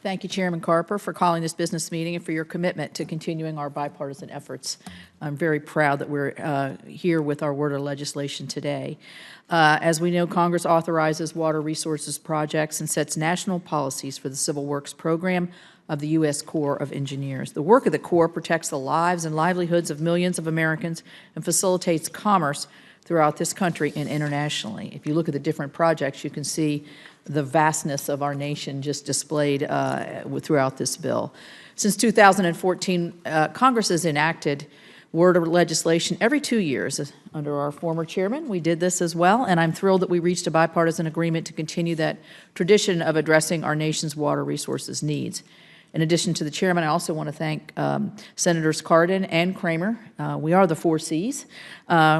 Thank you, Chairman Carper, for calling this business meeting and for your commitment to continuing our bipartisan efforts. I'm very proud that we're here with our WRDA legislation today. As we know, Congress authorizes water resources projects and sets national policies for the Civil Works program of the U.S. Corps of Engineers. The work of the Corps protects the lives and livelihoods of millions of Americans and facilitates commerce throughout this country and internationally. If you look at the different projects, you can see the vastness of our nation just displayed throughout this bill. Since 2014, Congress has enacted WRDA legislation every 2 years. Under our former chairman, we did this as well, and I'm thrilled that we reached a bipartisan agreement to continue that tradition of addressing our nation's water resources needs. In addition to the chairman, I also want to thank Senators Cardin and Kramer. We are the 4 C's,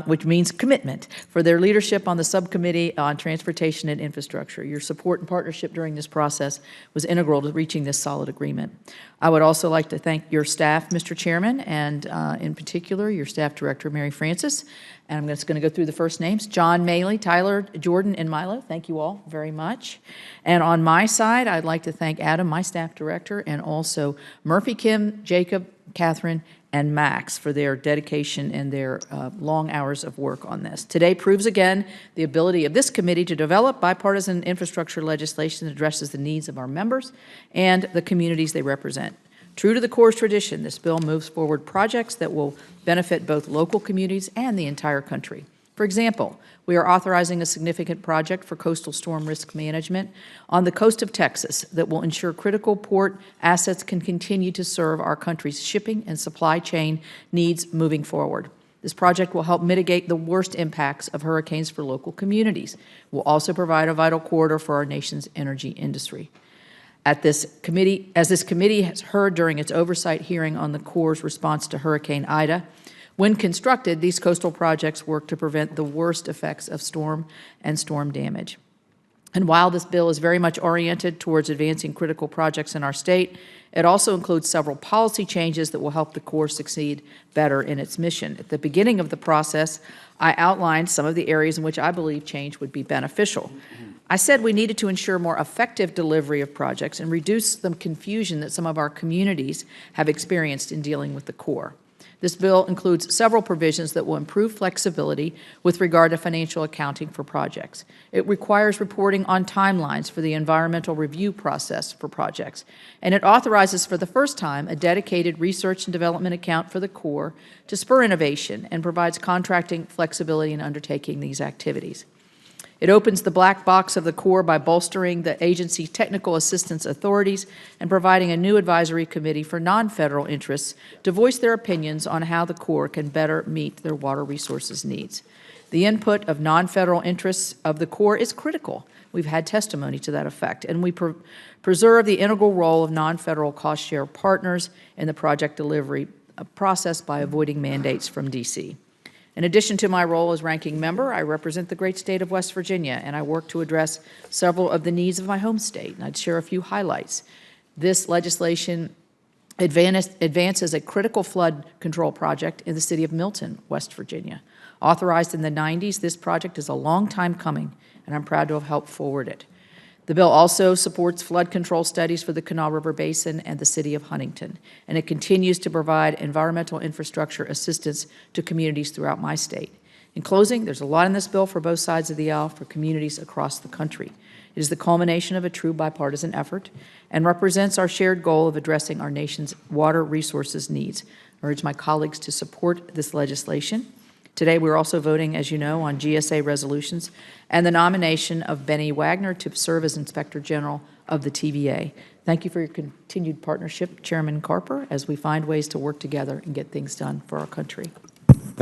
which means commitment, for their leadership on the subcommittee on transportation and infrastructure. Your support and partnership during this process was integral to reaching this solid agreement. I would also like to thank your staff, Mr. Chairman, and in particular, your staff director, Mary Francis. And I'm just going to go through the first names: John, Maley, Tyler, Jordan, and Milo. Thank you all very much. And on my side, I'd like to thank Adam, my staff director, and also Murphy, Kim, Jacob, Catherine, and Max for their dedication and their long hours of work on this. Today proves again the ability of this committee to develop bipartisan infrastructure legislation that addresses the needs of our members and the communities they represent. True to the Corps' tradition, this bill moves forward projects that will benefit both local communities and the entire country. For example, we are authorizing a significant project for coastal storm risk management on the coast of Texas that will ensure critical port assets can continue to serve our country's shipping and supply chain needs moving forward. This project will help mitigate the worst impacts of hurricanes for local communities. It will also provide a vital corridor for our nation's energy industry. As this committee has heard during its oversight hearing on the Corps' response to Hurricane Ida, when constructed, these coastal projects work to prevent the worst effects of storm and storm damage. And while this bill is very much oriented towards advancing critical projects in our state, it also includes several policy changes that will help the Corps succeed better in its mission. At the beginning of the process, I outlined some of the areas in which I believe change would be beneficial. I said we needed to ensure more effective delivery of projects and reduce the confusion that some of our communities have experienced in dealing with the Corps. This bill includes several provisions that will improve flexibility with regard to financial accounting for projects. It requires reporting on timelines for the environmental review process for projects, and it authorizes for the first time a dedicated research and development account for the Corps to spur innovation and provides contracting flexibility in undertaking these activities. It opens the black box of the Corps by bolstering the agency's technical assistance authorities and providing a new advisory committee for non-federal interests to voice their opinions on how the Corps can better meet their water resources needs. The input of non-federal interests of the Corps is critical. We've had testimony to that effect, and we preserve the integral role of non-federal cost-share partners in the project delivery process by avoiding mandates from D.C. In addition to my role as ranking member, I represent the great state of West Virginia, and I work to address several of the needs of my home state, and I'd share a few highlights. This legislation advances a critical flood control project in the city of Milton, West Virginia. Authorized in the 90s, this project is a long time coming, and I'm proud to have helped forward it. The bill also supports flood control studies for the Kanawha River Basin and the city of Huntington, and it continues to provide environmental infrastructure assistance to communities throughout my state. In closing, there's a lot in this bill for both sides of the aisle for communities across the country. It is the culmination of a true bipartisan effort and represents our shared goal of addressing our nation's water resources needs. I urge my colleagues to support this legislation. Today, we're also voting, as you know, on GSA resolutions and the nomination of Benny Wagner to serve as Inspector General of the TVA. Thank you for your continued partnership, Chairman Carper, as we find ways to work together and get things done for our country.